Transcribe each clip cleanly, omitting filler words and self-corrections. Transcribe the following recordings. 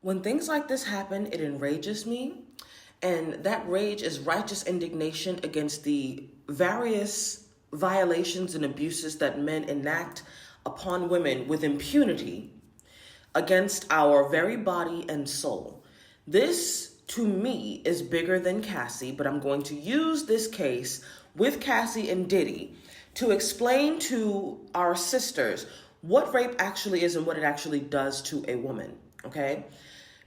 When things like this happen, it enrages me. And that rage is righteous indignation against the various violations and abuses that men enact upon women with impunity against our very body and soul. This, to me, is bigger than Cassie, but I'm going to use this case with Cassie and Diddy to explain to our sisters what rape actually is and what it actually does to a woman, okay?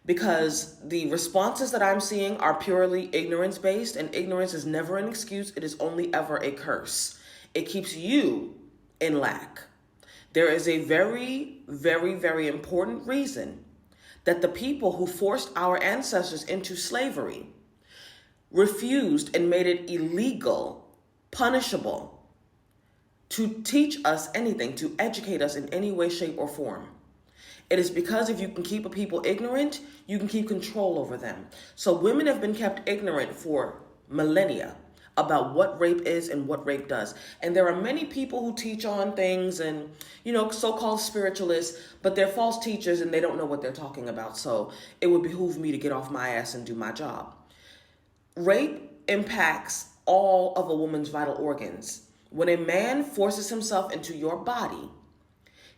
Because the responses that I'm seeing are purely ignorance based, and ignorance is never an excuse. It is only ever a curse. It keeps you in lack. There is a very, very, very important reason that the people who forced our ancestors into slavery refused and made it illegal, punishable, to teach us anything, to educate us in any way, shape, or form. It is because if you can keep a people ignorant, you can keep control over them. So women have been kept ignorant for millennia about what rape is and what rape does. And there are many people who teach on things and, so-called spiritualists, but they're false teachers and they don't know what they're talking about. So it would behoove me to get off my ass and do my job. Rape impacts all of a woman's vital organs. When a man forces himself into your body,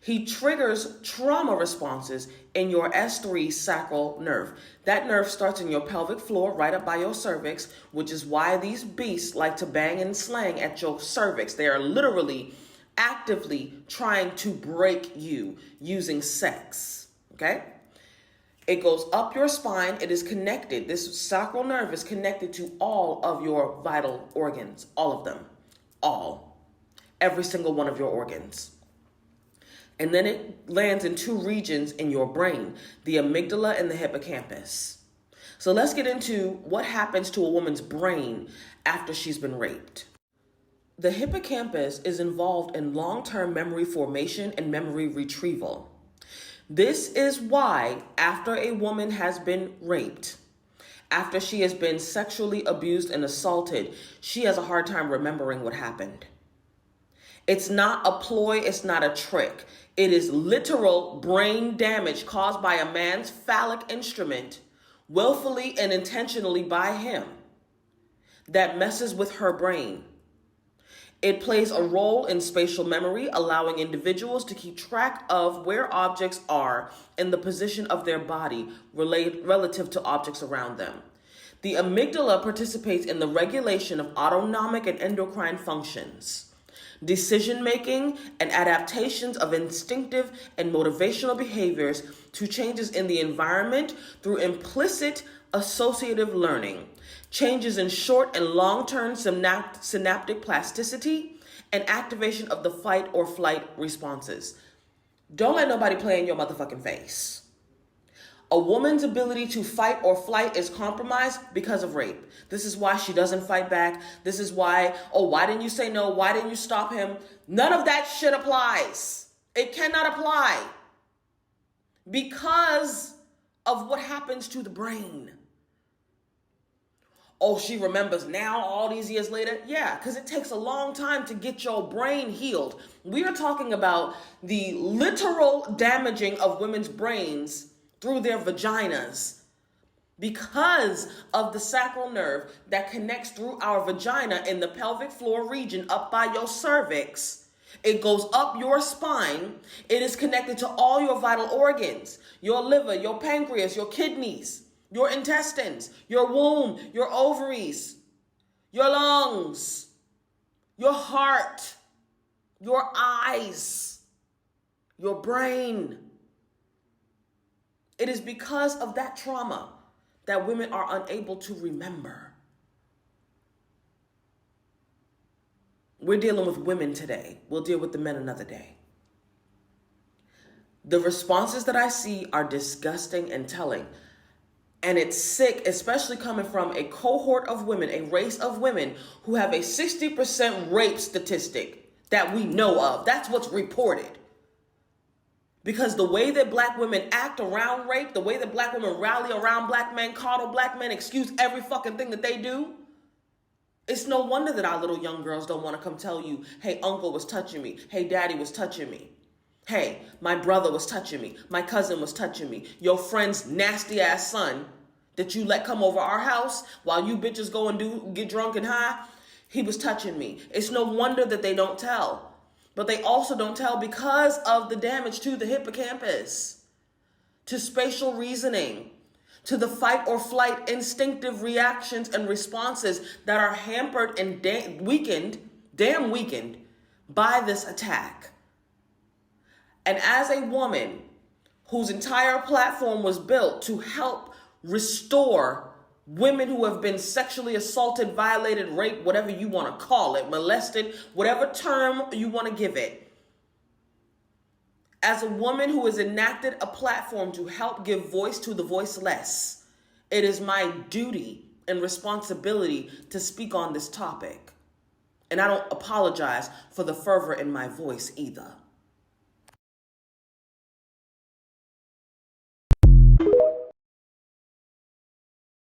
he triggers trauma responses in your S3 sacral nerve. That nerve starts in your pelvic floor, right up by your cervix, which is why these beasts like to bang and slang at your cervix. They are literally actively trying to break you using sex, okay? It goes up your spine. It is connected. This sacral nerve is connected to all of your vital organs, all of them, all, every single one of your organs. And then it lands in two regions in your brain, the amygdala and the hippocampus. So let's get into what happens to a woman's brain after she's been raped. The hippocampus is involved in long-term memory formation and memory retrieval. This is why after a woman has been raped, after she has been sexually abused and assaulted, she has a hard time remembering what happened. It's not a ploy, it's not a trick. It is literal brain damage caused by a man's phallic instrument, willfully and intentionally by him, that messes with her brain. It plays a role in spatial memory, allowing individuals to keep track of where objects are in the position of their body relative to objects around them. The amygdala participates in the regulation of autonomic and endocrine functions, decision-making, and adaptations of instinctive and motivational behaviors to changes in the environment through implicit associative learning, changes in short and long-term synaptic plasticity, and activation of the fight or flight responses. Don't let nobody play in your motherfucking face. A woman's ability to fight or flight is compromised because of rape. This is why she doesn't fight back. This is why, why didn't you say no? Why didn't you stop him? None of that shit applies. It cannot apply because of what happens to the brain. Oh, she remembers now all these years later? Yeah, because it takes a long time to get your brain healed. We are talking about the literal damaging of women's brains through their vaginas because of the sacral nerve that connects through our vagina in the pelvic floor region up by your cervix. It goes up your spine. It is connected to all your vital organs, your liver, your pancreas, your kidneys, your intestines, your womb, your ovaries, your lungs, your heart, your eyes, your brain. It is because of that trauma that women are unable to remember. We're dealing with women today. We'll deal with the men another day. The responses that I see are disgusting and telling. And it's sick, especially coming from a cohort of women, a race of women who have a 60% rape statistic that we know of. That's what's reported. Because the way that black women act around rape, the way that black women rally around black men, coddle black men, excuse every fucking thing that they do, it's no wonder that our little young girls don't want to come tell you, hey, uncle was touching me. Hey, daddy was touching me. Hey, my brother was touching me. My cousin was touching me. Your friend's nasty ass son that you let come over our house while you bitches go and get drunk and high, he was touching me. It's no wonder that they don't tell. But they also don't tell because of the damage to the hippocampus, to spatial reasoning, to the fight or flight instinctive reactions and responses that are hampered and weakened by this attack. And as a woman whose entire platform was built to help restore women who have been sexually assaulted, violated, raped, whatever you want to call it, molested, whatever term you want to give it. As a woman who has enacted a platform to help give voice to the voiceless, it is my duty and responsibility to speak on this topic. And I don't apologize for the fervor in my voice either.